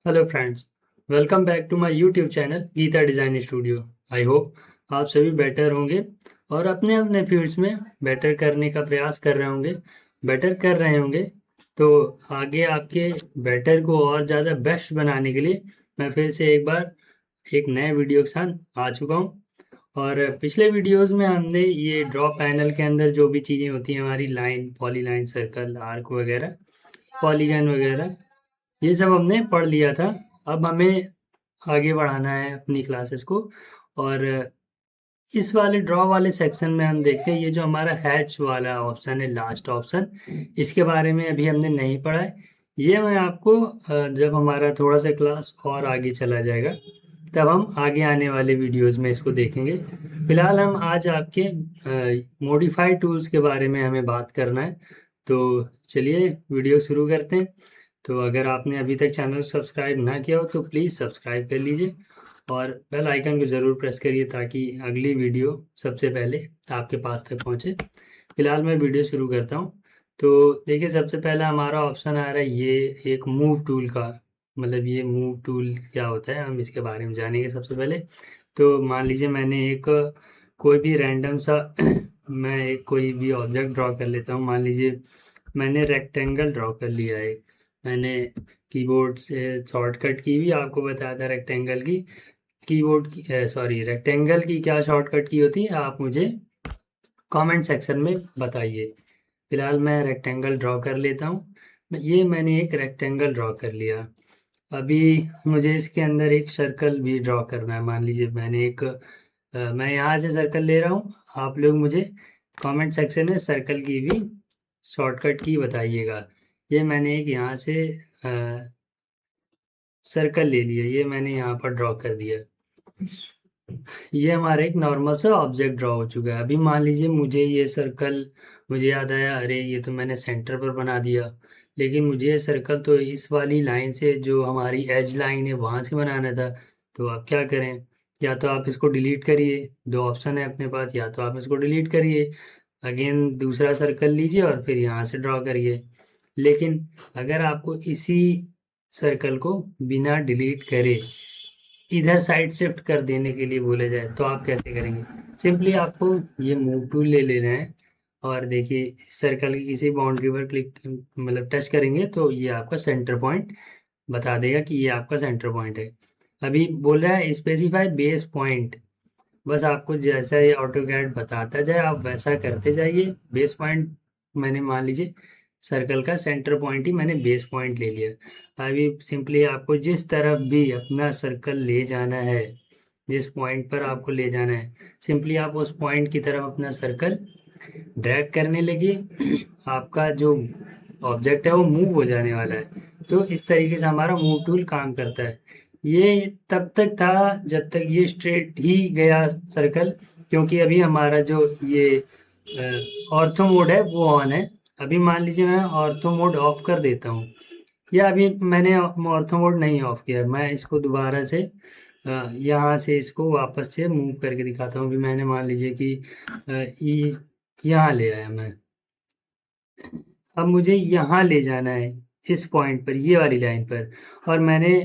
Hello friends, welcome back to my YouTube channel Geeta design studio. I hope आप सभी better होंगे और अपने अपने फील्ड्स में बेटर करने का प्रयास कर रहे होंगे, बेटर कर रहे होंगे। तो आगे आपके बेटर को और ज़्यादा बेस्ट बनाने के लिए मैं फिर से एक बार एक नए वीडियो के साथ आ चुका हूँ। और पिछले वीडियोस में हमने ये ड्रॉ पैनल के अंदर जो भी चीज़ें होती हैं, हमारी लाइन, पॉलीलाइन, सर्कल, आर्क वगैरह, पॉलीगन वगैरह, ये सब हमने पढ़ लिया था। अब हमें आगे बढ़ाना है अपनी क्लासेस को। और इस वाले ड्रॉ वाले सेक्शन में हम देखते हैं ये जो हमारा हैच वाला ऑप्शन है, लास्ट ऑप्शन, इसके बारे में अभी हमने नहीं पढ़ा है। ये मैं आपको जब हमारा थोड़ा सा क्लास और आगे चला जाएगा तब हम आगे आने वाले वीडियोस में इसको देखेंगे। फिलहाल हम आज आपके मॉडिफाई टूल्स के बारे में हमें बात करना है। तो चलिए वीडियो शुरू करते हैं। तो अगर आपने अभी तक चैनल को सब्सक्राइब ना किया हो तो प्लीज़ सब्सक्राइब कर लीजिए और बेल आइकन को ज़रूर प्रेस करिए ताकि अगली वीडियो सबसे पहले आपके पास तक पहुंचे। फिलहाल मैं वीडियो शुरू करता हूं। तो देखिए, सबसे पहला हमारा ऑप्शन आ रहा है ये एक मूव टूल का। मतलब ये मूव टूल क्या होता है, हम इसके बारे में जानेंगे सबसे पहले। तो मान लीजिए मैंने एक कोई भी रैंडम सा मैं एक कोई भी ऑब्जेक्ट ड्रॉ कर लेता हूँ। मान लीजिए मैंने रेक्टेंगल ड्रॉ कर लिया है। मैंने कीबोर्ड से शॉर्टकट की भी आपको बताया था रेक्टेंगल की। कीबोर्ड की सॉरी, रेक्टेंगल की क्या शॉर्टकट की होती है आप मुझे कमेंट सेक्शन में बताइए। फिलहाल मैं रेक्टेंगल ड्रॉ कर लेता हूँ। ये मैंने एक रेक्टेंगल ड्रॉ कर लिया। अभी मुझे इसके अंदर एक सर्कल भी ड्रॉ करना है। मान लीजिए मैंने एक मैं यहाँ से सर्कल ले रहा हूँ। आप लोग मुझे कमेंट सेक्शन में सर्कल की भी शॉर्टकट की बताइएगा। ये मैंने एक यहाँ से सर्कल ले लिया, ये मैंने यहाँ पर ड्रॉ कर दिया। ये हमारा एक नॉर्मल सा ऑब्जेक्ट ड्रॉ हो चुका है। अभी मान लीजिए मुझे ये सर्कल, मुझे याद आया, अरे ये तो मैंने सेंटर पर बना दिया, लेकिन मुझे ये सर्कल तो इस वाली लाइन से, जो हमारी एज लाइन है, वहां से बनाना था। तो आप क्या करें, या तो आप इसको डिलीट करिए। दो ऑप्शन है अपने पास, या तो आप इसको डिलीट करिए, अगेन दूसरा सर्कल लीजिए और फिर यहाँ से ड्रॉ करिए। लेकिन अगर आपको इसी सर्कल को बिना डिलीट करे इधर साइड शिफ्ट कर देने के लिए बोले जाए तो आप कैसे करेंगे? सिंपली आपको ये मूव टूल ले लेना है और देखिए सर्कल की किसी बाउंड्री पर क्लिक, मतलब टच करेंगे तो ये आपका सेंटर पॉइंट बता देगा कि ये आपका सेंटर पॉइंट है। अभी बोल रहा है स्पेसिफाई बेस पॉइंट। बस आपको जैसा ये ऑटोकैड बताता जाए आप वैसा करते जाइए। बेस पॉइंट मैंने मान लीजिए सर्कल का सेंटर पॉइंट ही मैंने बेस पॉइंट ले लिया। अभी सिंपली आपको जिस तरफ भी अपना सर्कल ले जाना है, जिस पॉइंट पर आपको ले जाना है, सिंपली आप उस पॉइंट की तरफ अपना सर्कल ड्रैग करने लगिए। आपका जो ऑब्जेक्ट है वो मूव हो जाने वाला है। तो इस तरीके से हमारा मूव टूल काम करता है। ये तब तक था जब तक ये स्ट्रेट ही गया सर्कल, क्योंकि अभी हमारा जो ये ऑर्थो मोड है वो ऑन है। अभी मान लीजिए मैं ऑर्थो मोड ऑफ कर देता हूँ, या अभी मैंने ऑर्थो मोड नहीं ऑफ किया, मैं इसको दोबारा से यहाँ से इसको वापस से मूव करके दिखाता हूँ। अभी मैंने मान लीजिए कि यहाँ ले आया मैं। अब मुझे यहाँ ले जाना है, इस पॉइंट पर, ये वाली लाइन पर। और मैंने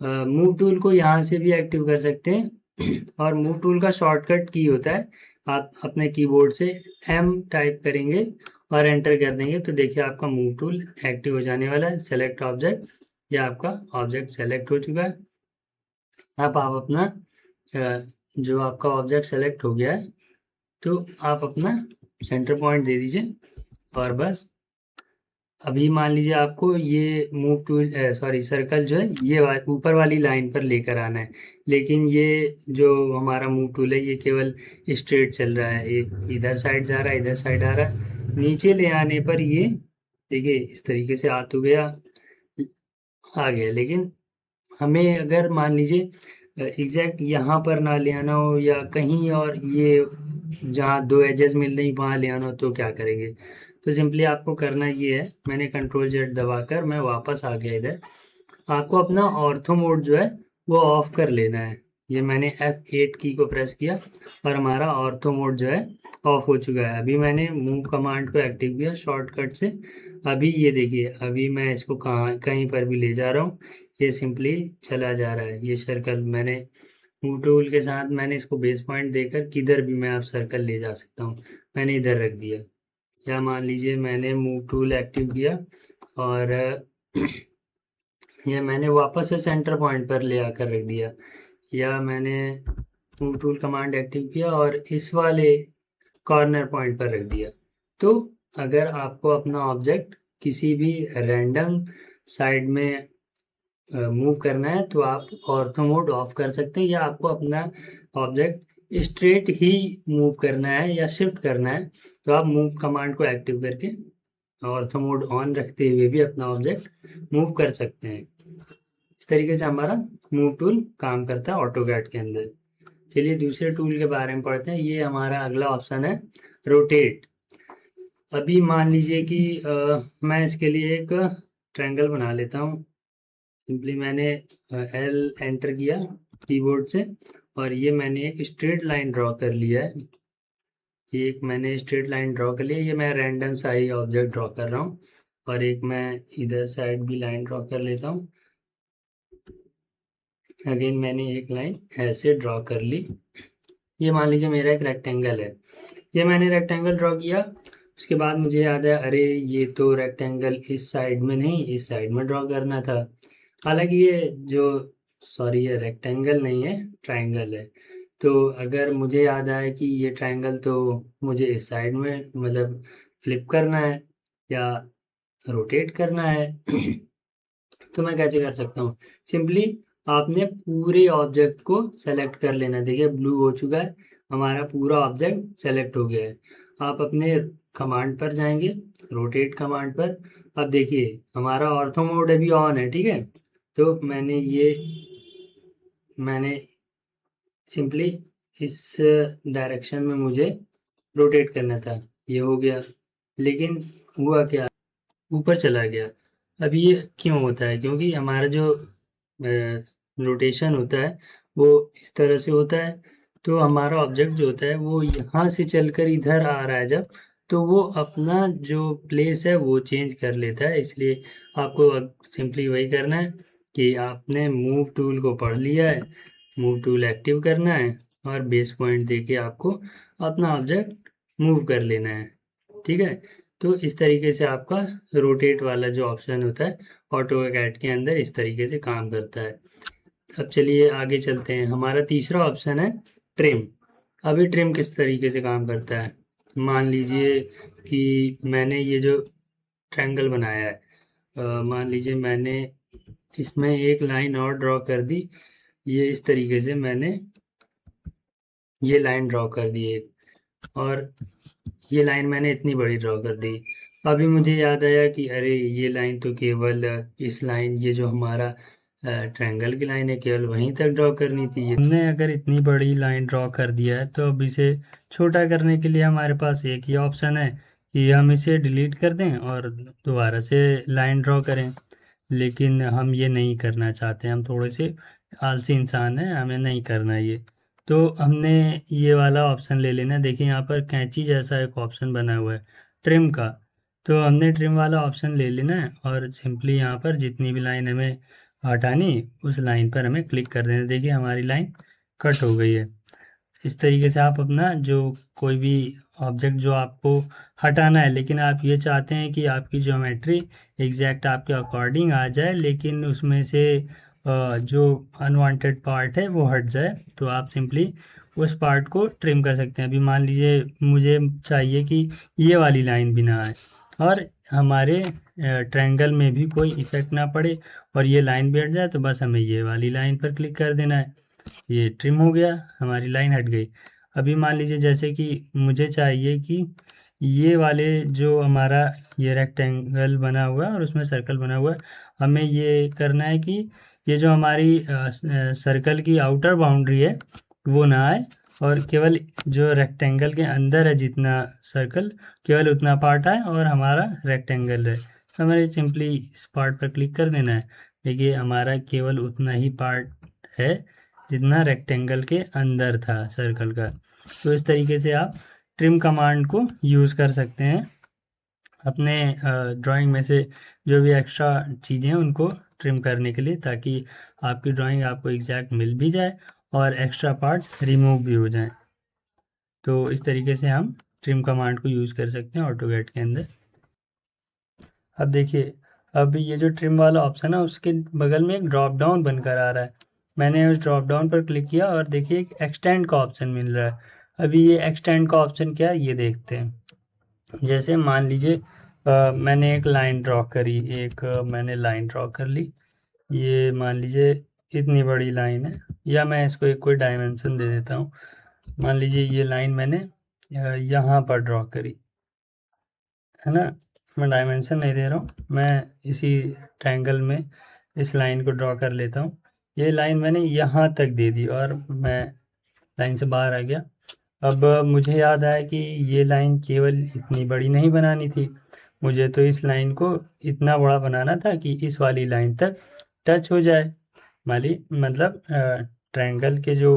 मूव टूल को यहाँ से भी एक्टिव कर सकते हैं। और मूव टूल का शॉर्टकट की होता है, आप अपने कीबोर्ड से एम टाइप करेंगे और एंटर कर देंगे तो देखिए आपका मूव टूल एक्टिव हो जाने वाला है। सेलेक्ट ऑब्जेक्ट, या आपका ऑब्जेक्ट सेलेक्ट हो चुका है। अब आप अपना जो आपका ऑब्जेक्ट सेलेक्ट हो गया है तो आप अपना सेंटर पॉइंट दे दीजिए और बस। अभी मान लीजिए आपको ये मूव टूल, सॉरी, सर्कल जो है ये ऊपर वाली लाइन पर लेकर आना है, लेकिन ये जो हमारा मूव टूल है ये केवल स्ट्रेट चल रहा है, एक इधर साइड जा रहा है, इधर साइड आ रहा है। नीचे ले आने पर ये देखिए इस तरीके से आ तो गया, आ गया। लेकिन हमें अगर मान लीजिए एग्जैक्ट यहाँ पर ना ले आना हो, या कहीं और ये जहाँ दो एजेस मिल रही वहाँ ले आना हो, तो क्या करेंगे? तो सिंपली आपको करना ये है, मैंने कंट्रोल जेड दबाकर मैं वापस आ गया इधर। आपको अपना ऑर्थो मोड जो है वो ऑफ कर लेना है। ये मैंने F8 की को प्रेस किया और हमारा ऑर्थो मोड जो है ऑफ हो चुका है। अभी मैंने मूव कमांड को एक्टिव किया शॉर्टकट से। अभी ये देखिए, अभी मैं इसको कहाँ कहीं पर भी ले जा रहा हूँ, ये सिंपली चला जा रहा है। ये सर्कल मैंने मूव टूल के साथ मैंने इसको बेस पॉइंट देकर किधर भी मैं आप सर्कल ले जा सकता हूँ, मैंने इधर रख दिया। या मान लीजिए मैंने मूव टूल एक्टिव किया और ये मैंने वापस से सेंटर पॉइंट पर ले आकर रख दिया, या मैंने मूव टूल कमांड एक्टिव किया और इस वाले कॉर्नर पॉइंट पर रख दिया। तो अगर आपको अपना ऑब्जेक्ट किसी भी रैंडम साइड में मूव करना है तो आप ऑर्थो मोड ऑफ कर सकते हैं, या आपको अपना ऑब्जेक्ट स्ट्रेट ही मूव करना है या शिफ्ट करना है तो आप मूव कमांड को एक्टिव करके ऑर्थो मोड ऑन रखते हुए भी अपना ऑब्जेक्ट मूव कर सकते हैं। इस तरीके से हमारा मूव टूल काम करता है ऑटोकैड के अंदर। चलिए दूसरे टूल के बारे में पढ़ते हैं। ये हमारा अगला ऑप्शन है रोटेट। अभी मान लीजिए कि मैं इसके लिए एक ट्रायंगल बना लेता हूँ। सिंपली मैंने एल एंटर किया कीबोर्ड से और ये मैंने एक स्ट्रेट लाइन ड्रॉ कर लिया है। ये एक मैंने स्ट्रेट लाइन ड्रॉ कर लिया। ये मैं रैंडम सा ही ऑब्जेक्ट ड्रॉ कर रहा हूँ और एक मैं इधर साइड भी लाइन ड्रॉ कर लेता हूँ। अगेन मैंने एक लाइन ऐसे ड्रॉ कर ली। ये मान लीजिए मेरा एक रेक्टेंगल है। ये मैंने रेक्टेंगल ड्रॉ किया, उसके बाद मुझे याद है अरे ये तो रेक्टेंगल इस साइड में नहीं इस साइड में ड्रॉ करना था। हालांकि ये जो सॉरी ये रेक्टेंगल नहीं है ट्रायंगल है। तो अगर मुझे याद आए कि ये ट्रायंगल तो मुझे इस साइड में मतलब फ्लिप करना है या रोटेट करना है तो मैं कैसे कर सकता हूँ? सिंपली आपने पूरे ऑब्जेक्ट को सेलेक्ट कर लेना। देखिए ब्लू हो चुका है, हमारा पूरा ऑब्जेक्ट सेलेक्ट हो गया है। आप अपने कमांड पर जाएंगे, रोटेट कमांड पर। अब देखिए हमारा ऑर्थो मोड अभी ऑन है, ठीक है। तो मैंने सिंपली इस डायरेक्शन में मुझे रोटेट करना था, ये हो गया। लेकिन हुआ क्या, ऊपर चला गया। अब ये क्यों होता है? क्योंकि हमारा जो रोटेशन होता है वो इस तरह से होता है। तो हमारा ऑब्जेक्ट जो होता है वो यहाँ से चलकर इधर आ रहा है जब, तो वो अपना जो प्लेस है वो चेंज कर लेता है। इसलिए आपको सिंपली वही करना है कि आपने मूव टूल को पढ़ लिया है, मूव टूल एक्टिव करना है और बेस पॉइंट देके आपको अपना ऑब्जेक्ट मूव कर लेना है, ठीक है। तो इस तरीके से आपका रोटेट वाला जो ऑप्शन होता है ऑटोकैड के अंदर इस तरीके से काम करता है। अब चलिए आगे चलते हैं। हमारा तीसरा ऑप्शन है ट्रिम। अभी ट्रिम किस तरीके से काम करता है? मान लीजिए कि मैंने ये जो ट्रायंगल बनाया है, मान लीजिए मैंने इसमें एक लाइन और ड्रॉ कर दी। ये इस तरीके से मैंने ये लाइन ड्रॉ कर दी एक, और ये लाइन मैंने इतनी बड़ी ड्रॉ कर दी। अभी मुझे याद आया कि अरे ये लाइन तो केवल इस लाइन ये जो हमारा ट्रायंगल की लाइन है केवल वहीं तक ड्रॉ करनी थी। हमने अगर इतनी बड़ी लाइन ड्रॉ कर दिया है तो अब इसे छोटा करने के लिए हमारे पास एक ही ऑप्शन है कि हम इसे डिलीट कर दें और दोबारा से लाइन ड्रॉ करें। लेकिन हम ये नहीं करना चाहते, हम थोड़े से आलसी इंसान हैं, हमें नहीं करना ये। तो हमने ये वाला ऑप्शन ले लेना। देखिए यहाँ पर कैंची जैसा एक ऑप्शन बना हुआ है ट्रिम का, तो हमने ट्रिम वाला ऑप्शन ले लेना है और सिंपली यहाँ पर जितनी भी लाइन हमें हटानी उस लाइन पर हमें क्लिक कर देना। देखिए हमारी लाइन कट हो गई है। इस तरीके से आप अपना जो कोई भी ऑब्जेक्ट जो आपको हटाना है, लेकिन आप ये चाहते हैं कि आपकी ज्योमेट्री एग्जैक्ट आपके अकॉर्डिंग आ जाए लेकिन उसमें से जो अनवांटेड पार्ट है वो हट जाए, तो आप सिंपली उस पार्ट को ट्रिम कर सकते हैं। अभी मान लीजिए मुझे चाहिए कि ये वाली लाइन भी ना आए और हमारे ट्रायंगल में भी कोई इफेक्ट ना पड़े और ये लाइन भी हट जाए, तो बस हमें ये वाली लाइन पर क्लिक कर देना है। ये ट्रिम हो गया, हमारी लाइन हट गई। अभी मान लीजिए जैसे कि मुझे चाहिए कि ये वाले जो हमारा ये रेक्टेंगल बना हुआ है और उसमें सर्कल बना हुआ है, हमें ये करना है कि ये जो हमारी सर्कल की आउटर बाउंड्री है वो ना आए और केवल जो रेक्टेंगल के अंदर है जितना सर्कल केवल उतना पार्ट आए और हमारा रेक्टेंगल है। हमें सिंपली इस पार्ट पर क्लिक कर देना है। देखिए हमारा केवल उतना ही पार्ट है जितना रेक्टेंगल के अंदर था सर्कल का। तो इस तरीके से आप ट्रिम कमांड को यूज़ कर सकते हैं अपने ड्राइंग में से जो भी एक्स्ट्रा चीज़ें हैं उनको ट्रिम करने के लिए, ताकि आपकी ड्राइंग आपको एग्जैक्ट मिल भी जाए और एक्स्ट्रा पार्ट्स रिमूव भी हो जाएं। तो इस तरीके से हम ट्रिम कमांड को यूज़ कर सकते हैं ऑटोकैड के अंदर। अब देखिए, अब ये जो ट्रिम वाला ऑप्शन है उसके बगल में एक ड्रॉप डाउन बनकर आ रहा है। मैंने उस ड्रॉप डाउन पर क्लिक किया और देखिए एक एक्सटेंड का ऑप्शन मिल रहा है। अभी ये एक्सटेंड का ऑप्शन क्या है ये देखते हैं। जैसे मान लीजिए मैंने एक लाइन ड्रॉ करी, मैंने लाइन ड्रॉ कर ली, ये मान लीजिए इतनी बड़ी लाइन है, या मैं इसको एक कोई डायमेंशन दे देता हूँ। मान लीजिए ये लाइन मैंने यहाँ पर ड्रॉ करी है ना, मैं डायमेंशन नहीं दे रहा हूँ, मैं इसी ट्रायंगल में इस लाइन को ड्रॉ कर लेता हूँ। ये लाइन मैंने यहाँ तक दे दी और मैं लाइन से बाहर आ गया। अब मुझे याद आया कि ये लाइन केवल इतनी बड़ी नहीं बनानी थी, मुझे तो इस लाइन को इतना बड़ा बनाना था कि इस वाली लाइन तक टच हो जाए। मतलब ट्रायंगल के जो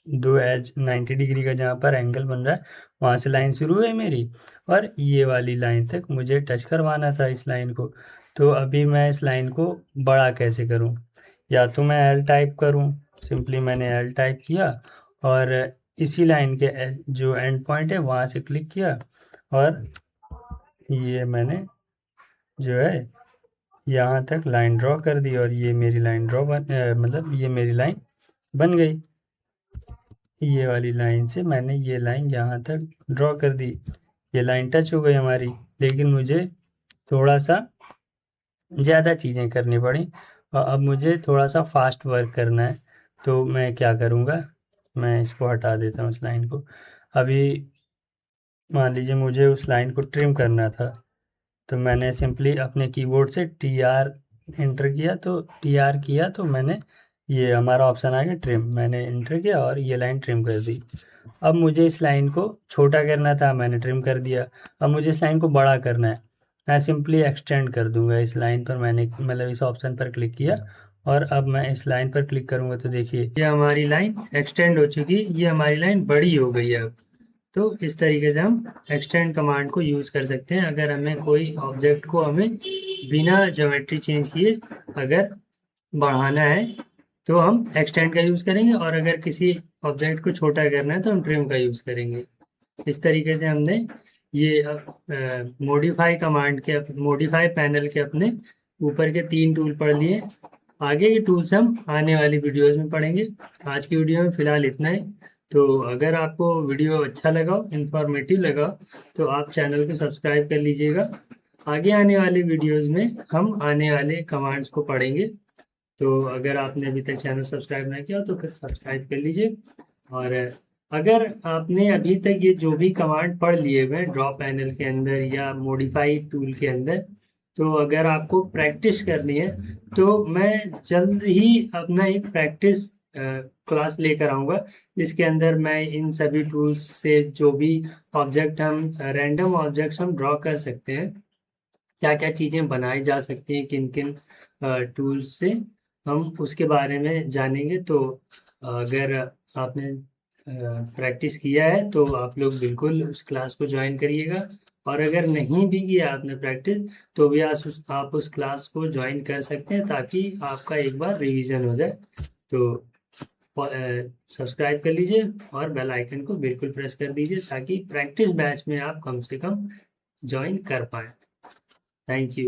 दो एज 90 डिग्री का जहाँ पर एंगल बन रहा है वहाँ से लाइन शुरू है मेरी, और ये वाली लाइन तक मुझे टच करवाना था इस लाइन को। तो अभी मैं इस लाइन को बड़ा कैसे करूँ? या तो मैं एल टाइप करूँ, सिंपली मैंने एल टाइप किया और इसी लाइन के जो एंड पॉइंट है वहाँ से क्लिक किया और ये मैंने जो है यहाँ तक लाइन ड्रॉ कर दी और ये मेरी लाइन मतलब ये मेरी लाइन बन गई। ये वाली लाइन से मैंने ये लाइन यहाँ तक ड्रॉ कर दी, ये लाइन टच हो गई हमारी। लेकिन मुझे थोड़ा सा ज़्यादा चीज़ें करनी पड़ी और अब मुझे थोड़ा सा फास्ट वर्क करना है। तो मैं क्या करूँगा, मैं इसको हटा देता हूँ इस लाइन को। अभी मान लीजिए मुझे उस लाइन को ट्रिम करना था, तो मैंने सिंपली अपने कीबोर्ड से TR एंटर किया, तो TR किया तो मैंने ये हमारा ऑप्शन आ गया ट्रिम, मैंने एंटर किया और ये लाइन ट्रिम कर दी। अब मुझे इस लाइन को छोटा करना था, मैंने ट्रिम कर दिया। अब मुझे इस लाइन को बड़ा करना है, मैं सिंपली एक्सटेंड कर दूंगा इस लाइन पर, मैंने मतलब इस ऑप्शन पर क्लिक किया और अब मैं इस लाइन पर क्लिक करूंगा तो देखिए ये हमारी लाइन एक्सटेंड हो चुकी है, ये हमारी लाइन बड़ी हो गई है अब। तो इस तरीके से हम एक्सटेंड कमांड को यूज़ कर सकते हैं अगर हमें कोई ऑब्जेक्ट को हमें बिना ज्योमेट्री चेंज किए अगर बढ़ाना है तो हम एक्सटेंड का यूज़ करेंगे, और अगर किसी ऑब्जेक्ट को छोटा करना है तो हम ट्रिम का यूज़ करेंगे। इस तरीके से हमने ये मॉडिफाई पैनल के अपने ऊपर के 3 टूल पढ़ लिए। आगे के टूल्स हम आने वाली वीडियोस में पढ़ेंगे। आज की वीडियो में फ़िलहाल इतना ही। तो अगर आपको वीडियो अच्छा लगा, इन्फॉर्मेटिव लगा, तो आप चैनल को सब्सक्राइब कर लीजिएगा। आगे आने वाले वीडियोस में हम आने वाले कमांड्स को पढ़ेंगे। तो अगर आपने अभी तक चैनल सब्सक्राइब नहीं किया तो सब्सक्राइब कर लीजिए। और अगर आपने अभी तक ये जो भी कमांड पढ़ लिए हुए ड्रॉ पैनल के अंदर या मॉडिफाई टूल के अंदर, तो अगर आपको प्रैक्टिस करनी है तो मैं जल्द ही अपना एक प्रैक्टिस क्लास लेकर आऊँगा, जिसके अंदर मैं इन सभी टूल्स से जो भी रैंडम ऑब्जेक्ट्स हम ड्रॉ कर सकते हैं, क्या क्या चीज़ें बनाई जा सकती हैं किन किन टूल्स से, हम उसके बारे में जानेंगे। तो अगर आपने प्रैक्टिस किया है तो आप लोग बिल्कुल उस क्लास को ज्वाइन करिएगा, और अगर नहीं भी किया आपने प्रैक्टिस तो भी आप उस क्लास को ज्वाइन कर सकते हैं ताकि आपका एक बार रिवीजन हो जाए। तो सब्सक्राइब कर लीजिए और बेल आइकन को बिल्कुल प्रेस कर दीजिए ताकि प्रैक्टिस बैच में आप कम से कम ज्वाइन कर पाएँ। Thank you.